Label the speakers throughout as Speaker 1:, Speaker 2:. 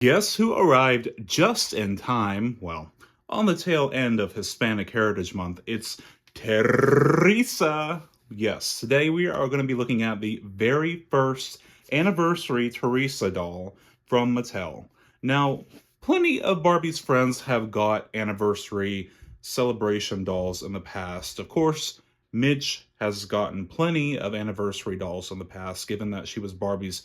Speaker 1: Guess who arrived just in time? Well, on the tail end of Hispanic Heritage Month, it's Teresa. Yes, today we are going to be looking at the very first anniversary Teresa doll from Mattel. Now, plenty of Barbie's friends have got anniversary celebration dolls in the past. Of course, Midge has gotten plenty of anniversary dolls in the past, given that she was Barbie's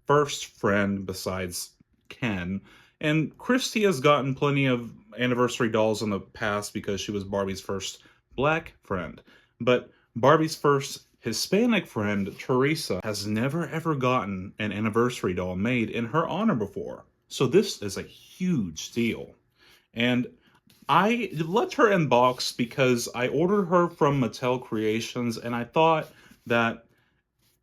Speaker 1: first friend besides Ken. And Christy has gotten plenty of anniversary dolls in the past because she was Barbie's first black friend. But Barbie's first Hispanic friend, Teresa, has never ever gotten an anniversary doll made in her honor before. So this is a huge deal. And I let her unbox because I ordered her from Mattel Creations, and I thought that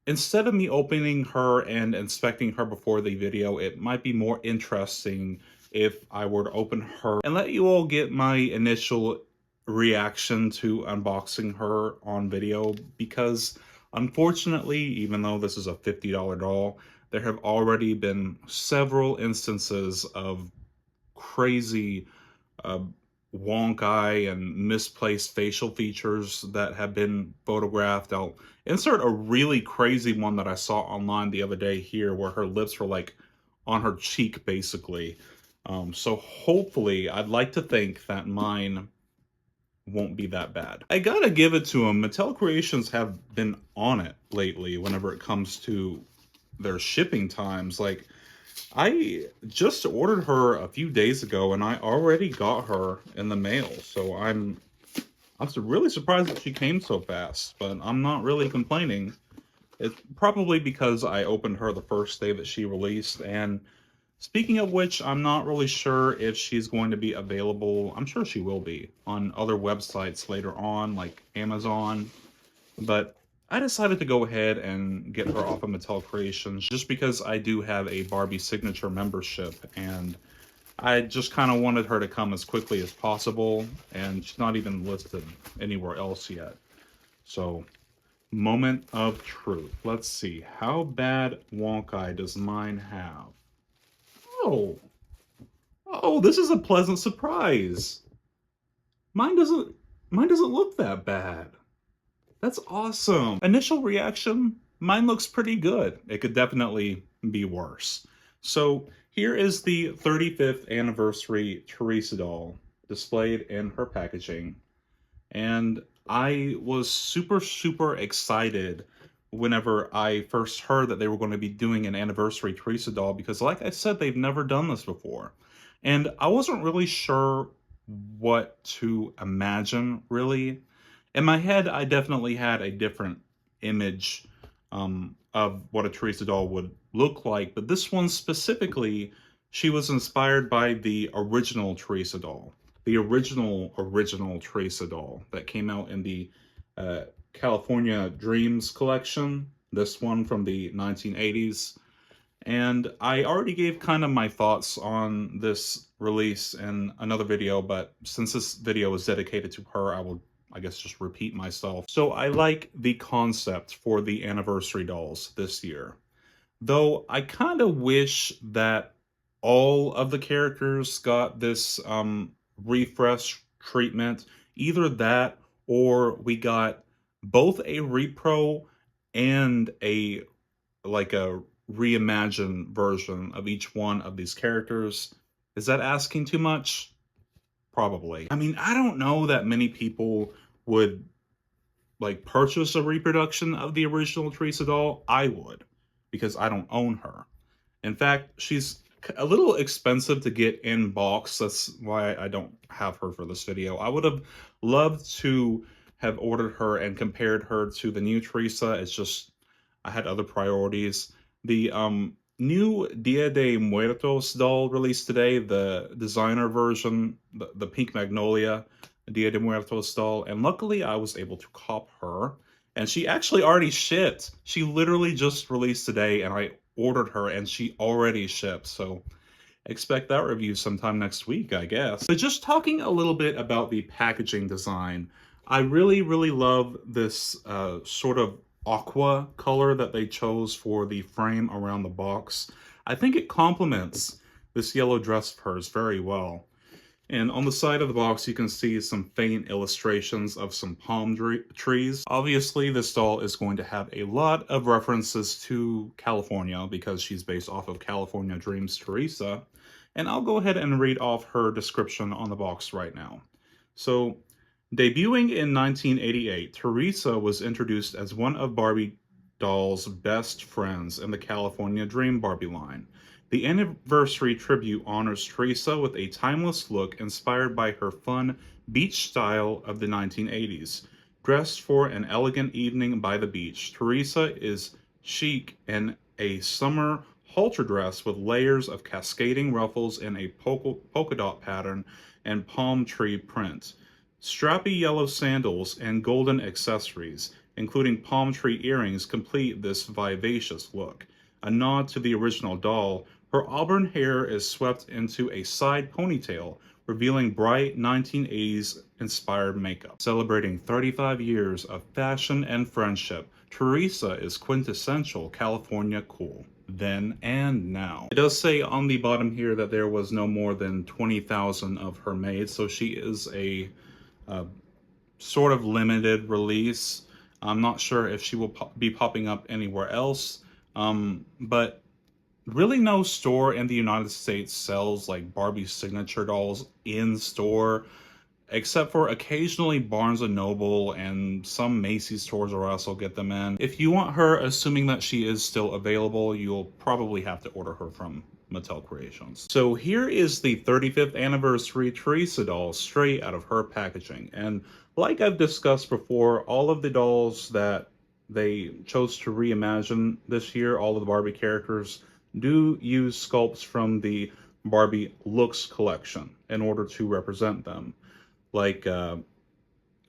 Speaker 1: instead of me opening her and inspecting her before the video, it might be more interesting if I were to open her and let you all get my initial reaction to unboxing her on video, because unfortunately, even though this is a $50 doll, there have already been several instances of crazy wonk eye and misplaced facial features that have been photographed. I'll insert a really crazy one that I saw online the other day here, where her lips were like on her cheek basically. So hopefully, I'd like to think that mine won't be that bad. I gotta give it to them. Mattel Creations have been on it lately whenever it comes to their shipping times. Like, I just ordered her a few days ago and I already got her in the mail. So I'm really surprised that she came so fast, but I'm not really complaining. It's probably because I opened her the first day that she released. And speaking of which, I'm not really sure if she's going to be available. I'm sure she will be on other websites later on, like Amazon. But I decided to go ahead and get her off of Mattel Creations just because I do have a Barbie Signature membership, and I just kind of wanted her to come as quickly as possible, and she's not even listed anywhere else yet. So, moment of truth. Let's see. How bad wonk eye does mine have? Oh. Oh, this is a pleasant surprise. Mine doesn't look that bad. That's awesome. Initial reaction, mine looks pretty good. It could definitely be worse. So here is the 35th anniversary Teresa doll displayed in her packaging. And I was super excited whenever I first heard that they were going to be doing an anniversary Teresa doll, because like I said, they've never done this before. And I wasn't really sure what to imagine, really. In my head, I definitely had a different image of what a Teresa doll would look like, but this one specifically, she was inspired by the original Teresa doll. The original Teresa doll that came out in the California Dreams collection, this one from the 1980s. And I already gave kind of my thoughts on this release in another video, but since this video is dedicated to her, I will, I guess, just repeat myself. So I like the concept for the anniversary dolls this year, though I kind of wish that all of the characters got this refresh treatment. Either that, or we got both a repro and a reimagined version of each one of these characters. Is that asking too much? Probably. I mean, I don't know that many people would like purchase a reproduction of the original Teresa doll. I would, because I don't own her. In fact, she's a little expensive to get in box. That's why I don't have her for this video. I would have loved to have ordered her and compared her to the new Teresa. It's just I had other priorities. The new Dia de Muertos doll released today, the designer version, the Pink Magnolia Dia de Muertos doll, and luckily I was able to cop her, and she actually already shipped. She literally just released today, and I ordered her, and she already shipped, so expect that review sometime next week, I guess. But just talking a little bit about the packaging design, I really love this sort of aqua color that they chose for the frame around the box. I think it complements this yellow dress of hers very well. And on the side of the box, you can see some faint illustrations of some palm trees. Obviously, this doll is going to have a lot of references to California because she's based off of California Dreams Teresa. And I'll go ahead and read off her description on the box right now. So, debuting in 1988, Teresa was introduced as one of Barbie doll's best friends in the California Dream Barbie line. The anniversary tribute honors Teresa with a timeless look inspired by her fun beach style of the 1980s. Dressed for an elegant evening by the beach, Teresa is chic in a summer halter dress with layers of cascading ruffles in a polka dot pattern and palm tree print. Strappy yellow sandals and golden accessories, including palm tree earrings, complete this vivacious look. A nod to the original doll, her auburn hair is swept into a side ponytail, revealing bright 1980s inspired makeup. Celebrating 35 years of fashion and friendship, Teresa is quintessential California cool, then and now. It does say on the bottom here that there was no more than 20,000 of her made, so she is a sort of limited release. I'm not sure if she will be popping up anywhere else, but really no store in the United States sells like Barbie signature dolls in store, except for occasionally Barnes & Noble and some Macy's stores or else will get them in. If you want her, assuming that she is still available, you'll probably have to order her from Mattel Creations. So here is the 35th anniversary Teresa doll straight out of her packaging. And like I've discussed before, all of the dolls that they chose to reimagine this year, all of the Barbie characters, do use sculpts from the 𝒯𝓃𝓈𝒶 collection in order to represent them. Like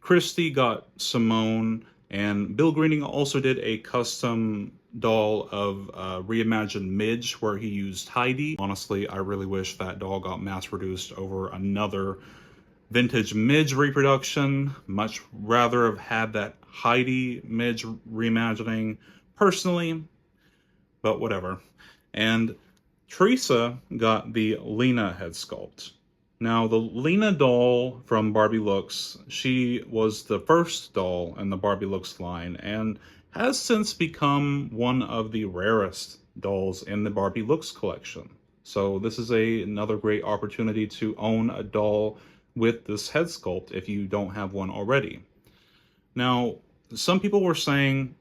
Speaker 1: Christy got Simone, and Bill Greening also did a custom doll of reimagined Midge where he used Heidi. Honestly, I really wish that doll got mass produced over another vintage Midge reproduction. Much rather have had that Heidi Midge reimagining personally, but whatever. And Teresa got the Lena head sculpt. Now, the Lena doll from 𝒯𝓃𝓈𝒶, she was the first doll in the 𝒯𝓃𝓈𝒶 line and has since become one of the rarest dolls in the 𝒯𝓃𝓈𝒶 collection. So this is another great opportunity to own a doll with this head sculpt if you don't have one already. Now, some people were saying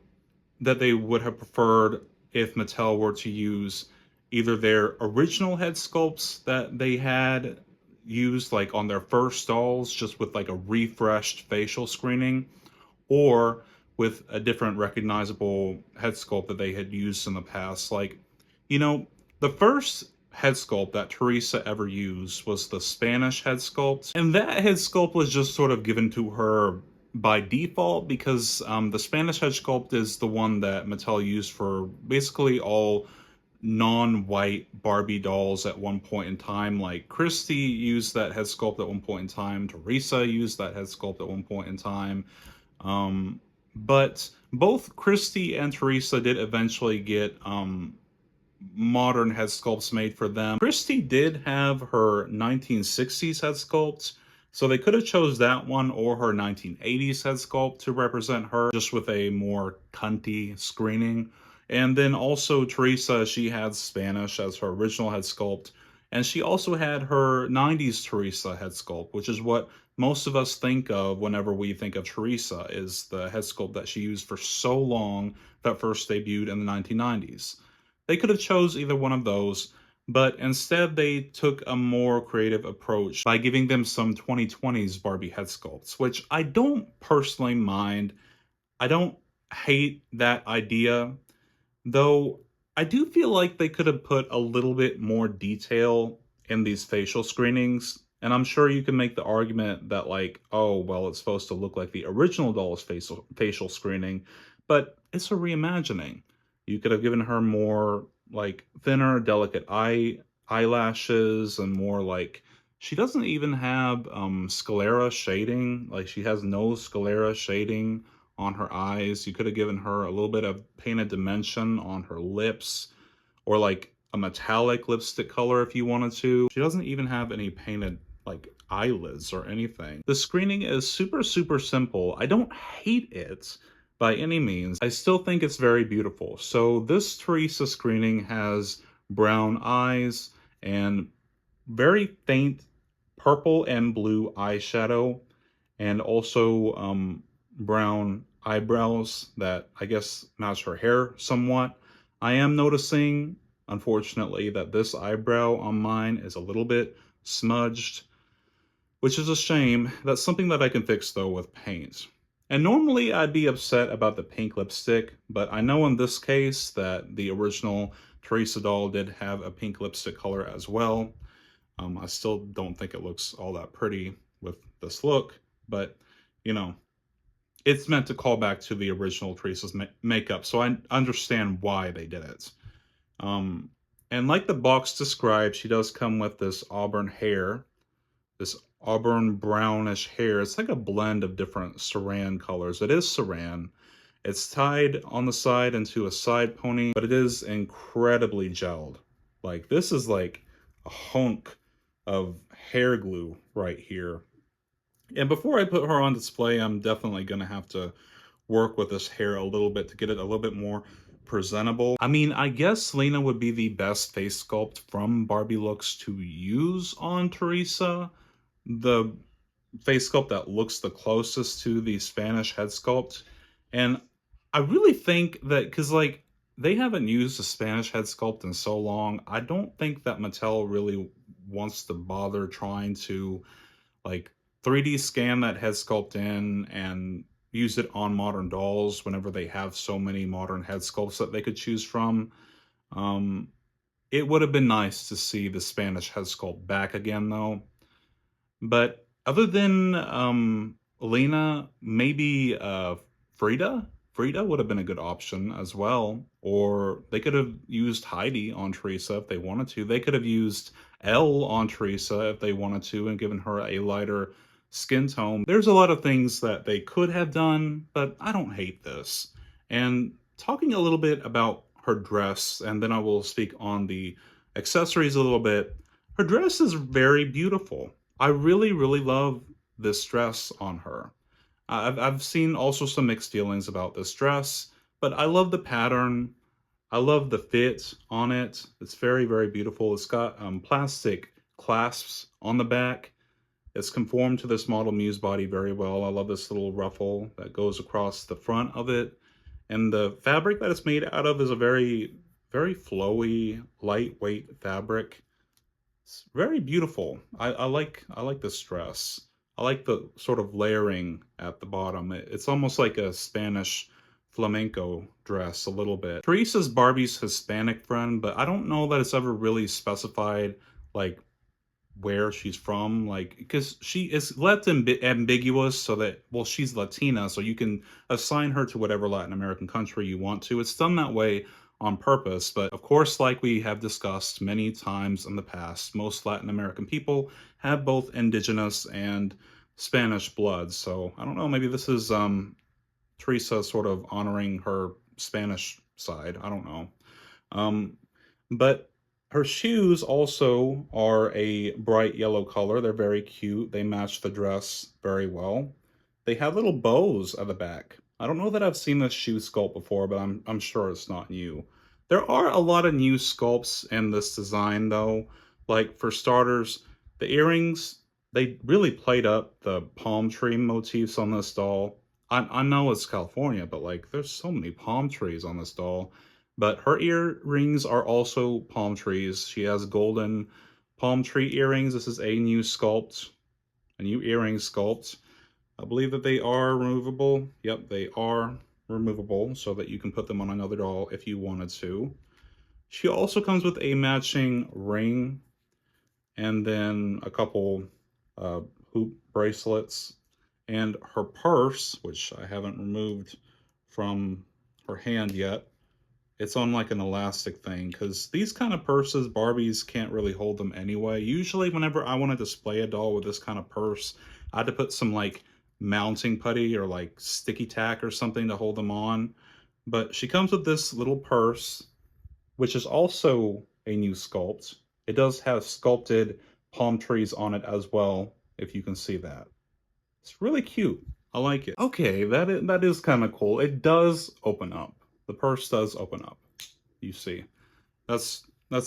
Speaker 1: that they would have preferred if Mattel were to use either their original head sculpts that they had used like on their first dolls, just with like a refreshed facial screening, or with a different recognizable head sculpt that they had used in the past. Like, you know, the first head sculpt that Teresa ever used was the Spanish head sculpt, and that head sculpt was just sort of given to her by default because the Spanish head sculpt is the one that Mattel used for basically all non-white Barbie dolls at one point in time. Like Christy used that head sculpt at one point in time, Teresa used that head sculpt at one point in time, but both Christy and Teresa did eventually get modern head sculpts made for them. Christy did have her 1960s head sculpt, so they could have chose that one or her 1980s head sculpt to represent her, just with a more cunty screening. And then also Teresa, she had Spanish as her original head sculpt, and she also had her 90s Teresa head sculpt, which is what most of us think of whenever we think of Teresa, is the head sculpt that she used for so long that first debuted in the 1990s. They could have chose either one of those, but instead they took a more creative approach by giving them some 2020s Barbie head sculpts, which I don't personally mind. I don't hate that idea, though I do feel like they could have put a little bit more detail in these facial screenings. And I'm sure you can make the argument that like, oh, well, it's supposed to look like the original doll's facial screening, but it's a reimagining. You could have given her more like thinner, delicate eyelashes and more like, she doesn't even have sclera shading. Like she has no sclera shading on her eyes. You could have given her a little bit of painted dimension on her lips, or like a metallic lipstick color if you wanted to. She doesn't even have any painted like eyelids or anything. The screening is super, super simple. I don't hate it by any means. I still think it's very beautiful. So this Teresa screening has brown eyes and very faint purple and blue eyeshadow, and also brown eyebrows that I guess match her hair somewhat. I am noticing, unfortunately, that this eyebrow on mine is a little bit smudged, which is a shame. That's something that I can fix though with paint. And normally I'd be upset about the pink lipstick, but I know in this case that the original Teresa doll did have a pink lipstick color as well. I still don't think it looks all that pretty with this look, but you know, it's meant to call back to the original Teresa's makeup, so I understand why they did it. Um, and like the box described, she does come with this auburn hair, this auburn brownish hair. It's like a blend of different saran colors. It is saran. It's tied on the side into a side pony, but it is incredibly gelled. Like, this is like a hunk of hair glue right here. And before I put her on display, I'm definitely going to have to work with this hair a little bit to get it a little bit more presentable. I mean, I guess Lena would be the best face sculpt from Barbie looks to use on Teresa. The face sculpt that looks the closest to the Spanish head sculpt. And I really think that, because like, they haven't used a Spanish head sculpt in so long, I don't think that Mattel really wants to bother trying to like 3D scan that head sculpt in and use it on modern dolls whenever they have so many modern head sculpts that they could choose from. Um, it would have been nice to see the Spanish head sculpt back again though. But other than Lena, maybe Frida? Frida would have been a good option as well. Or they could have used Heidi on Teresa if they wanted to. They could have used Elle on Teresa if they wanted to and given her a lighter skin tone. There's a lot of things that they could have done, but I don't hate this. And talking a little bit about her dress, and then I will speak on the accessories a little bit. Her dress is very beautiful. I really, really love this dress on her. I've seen also some mixed feelings about this dress, but I love the pattern. I love the fit on it. It's very, very beautiful. It's got plastic clasps on the back. It's conformed to this model Muse body very well. I love this little ruffle that goes across the front of it. And the fabric that it's made out of is a very, very flowy, lightweight fabric. It's very beautiful. I like this dress. I like the sort of layering at the bottom. It's almost like a Spanish flamenco dress a little bit. Teresa's Barbie's Hispanic friend, but I don't know that it's ever really specified like where she's from, like, because she is left ambiguous so that, well, she's Latina, so you can assign her to whatever Latin American country you want to. It's done that way on purpose, but of course, like we have discussed many times in the past, most Latin American people have both indigenous and Spanish blood. So I don't know, maybe this is Teresa sort of honoring her Spanish side. I don't know. But her shoes also are a bright yellow color. They're very cute. They match the dress very well. They have little bows at the back. I don't know that I've seen this shoe sculpt before, but I'm sure it's not new. There are a lot of new sculpts in this design though. Like for starters, the earrings, they really played up the palm tree motifs on this doll. I know it's California, but like there's so many palm trees on this doll. But her earrings are also palm trees. She has golden palm tree earrings. This is a new sculpt, a new earring sculpt. I believe that they are removable. Yep, they are removable so that you can put them on another doll if you wanted to. She also comes with a matching ring and then a couple hoop bracelets and her purse, which I haven't removed from her hand yet. It's on like an elastic thing because these kind of purses, Barbies can't really hold them anyway. Usually whenever I want to display a doll with this kind of purse, I had to put some like mounting putty or like sticky tack or something to hold them on. But she comes with this little purse, which is also a new sculpt. It does have sculpted palm trees on it as well, if you can see that. It's really cute. I like it. Okay, that is kind of cool. It does open up. The purse does open up. You see. That's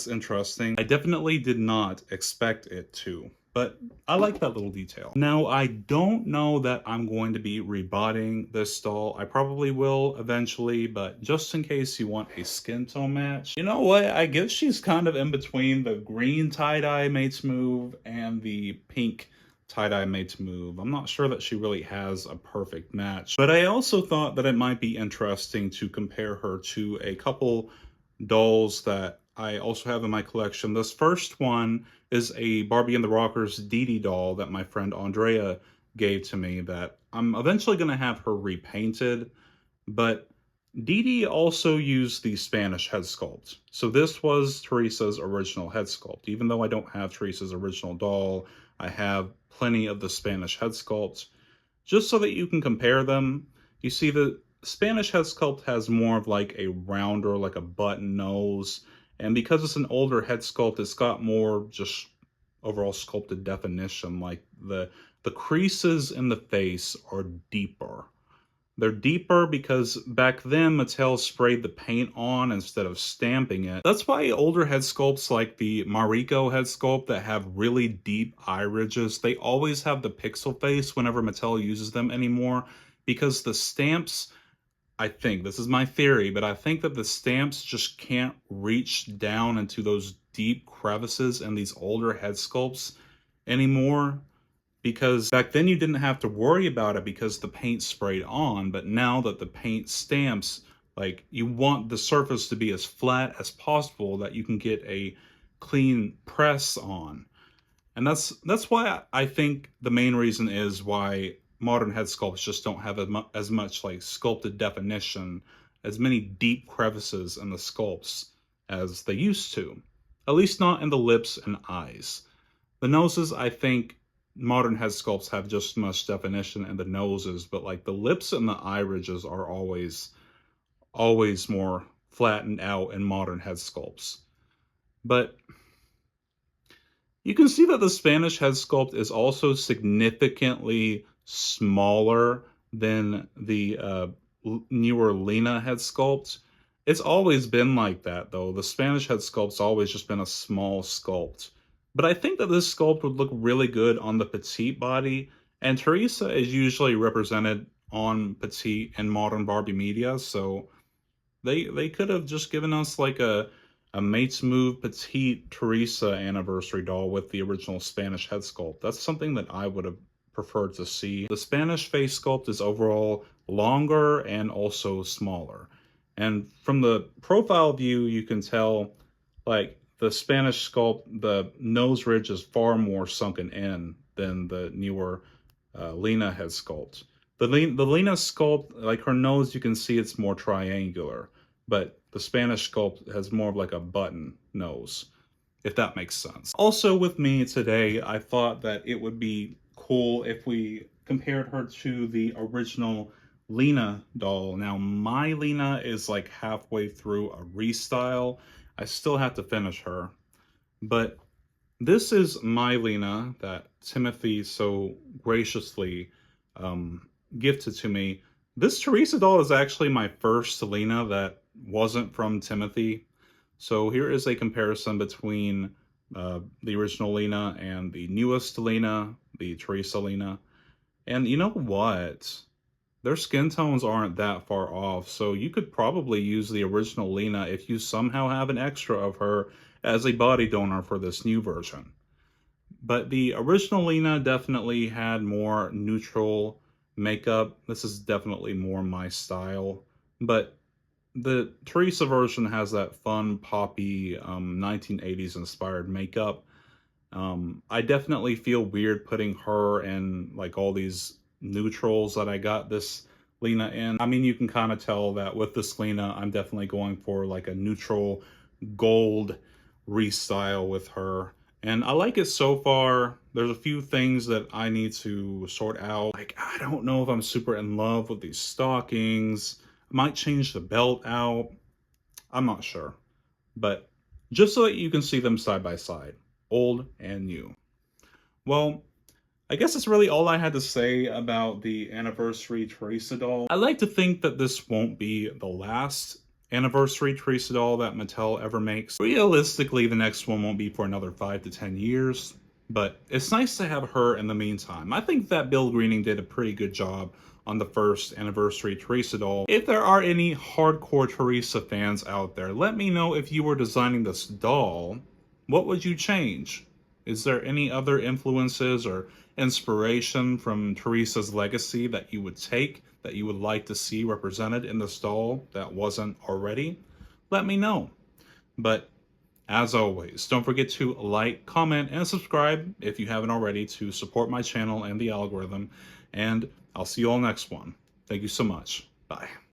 Speaker 1: interesting. I definitely did not expect it to, but I like that little detail. Now, I don't know that I'm going to be rebotting this doll. I probably will eventually, but just in case you want a skin tone match, you know what? I guess she's kind of in between the green tie-dye mates move and the pink tie-dye mates move. I'm not sure that she really has a perfect match, but I also thought that it might be interesting to compare her to a couple dolls that I also have in my collection. This first one is a Barbie and the Rockers Dee doll that my friend Andrea gave to me that I'm eventually going to have her repainted, but Dee also used the Spanish head sculpt. So this was Teresa's original head sculpt. Even though I don't have Teresa's original doll, I have plenty of the Spanish head sculpt. Just so that you can compare them, you see the Spanish head sculpt has more of like a rounder, like a button nose. And because it's an older head sculpt, it's got more just overall sculpted definition. Like the creases in the face are deeper. They're deeper because back then Mattel sprayed the paint on instead of stamping it. That's why older head sculpts like the 𝒯𝓾𝓄𝒃 head sculpt that have really deep eye ridges, they always have the pixel face whenever Mattel uses them anymore, because the stamps, I think, this is my theory, but I think that the stamps just can't reach down into those deep crevices in these older head sculpts anymore. Because back then you didn't have to worry about it because the paint sprayed on, but now that the paint stamps, like, you want the surface to be as flat as possible that you can get a clean press on. And that's why I think the main reason is why modern head sculpts just don't have as much like sculpted definition, as many deep crevices in the sculpts as they used to. At least not in the lips and eyes. The noses, I think, modern head sculpts have just as much definition in the noses, but like the lips and the eye ridges are always more flattened out in modern head sculpts. But you can see that the Spanish head sculpt is also significantly smaller than the newer Lena head sculpt. It's always been like that, though. The Spanish head sculpt's always just been a small sculpt. But I think that this sculpt would look really good on the petite body, and Teresa is usually represented on petite in modern Barbie media, so they could have just given us like a Mates Move petite Teresa anniversary doll with the original Spanish head sculpt. That's something that I would have preferred to see. The Spanish face sculpt is overall longer and also smaller. And from the profile view, you can tell, like, the Spanish sculpt, the nose ridge is far more sunken in than the newer Lena head sculpt. The Lena sculpt, like her nose, you can see it's more triangular, but the Spanish sculpt has more of like a button nose, if that makes sense. Also with me today, I thought that it would be cool if we compared her to the original Lena doll. Now, my Lena is like halfway through a restyle. I still have to finish her. But this is my Lena that Timothy so graciously gifted to me. This Teresa doll is actually my first Lena that wasn't from Timothy. So here is a comparison between the original Lena and the newest Lena, the Teresa Lena. And you know what? Their skin tones aren't that far off, so you could probably use the original Lena if you somehow have an extra of her as a body donor for this new version. But the original Lena definitely had more neutral makeup. This is definitely more my style. But the Teresa version has that fun, poppy, 1980s inspired makeup. I definitely feel weird putting her in like all these neutrals that I got this Lena in. I mean, you can kind of tell that with this Lena, I'm definitely going for like a neutral gold restyle with her. And I like it so far. There's a few things that I need to sort out. Like, I don't know if I'm super in love with these stockings. I might change the belt out. I'm not sure. But just so that you can see them side by side, old and new. Well, I guess that's really all I had to say about the anniversary Teresa doll. I like to think that this won't be the last anniversary Teresa doll that Mattel ever makes. Realistically, the next one won't be for another 5 to 10 years, but it's nice to have her in the meantime. I think that Bill Greening did a pretty good job on the first anniversary Teresa doll. If there are any hardcore Teresa fans out there, let me know if you were designing this doll, what would you change? Is there any other influences or inspiration from Teresa's legacy that you would take, that you would like to see represented in this doll that wasn't already? Let me know. But as always, don't forget to like, comment, and subscribe if you haven't already to support my channel and the algorithm. And I'll see you all next one. Thank you so much. Bye.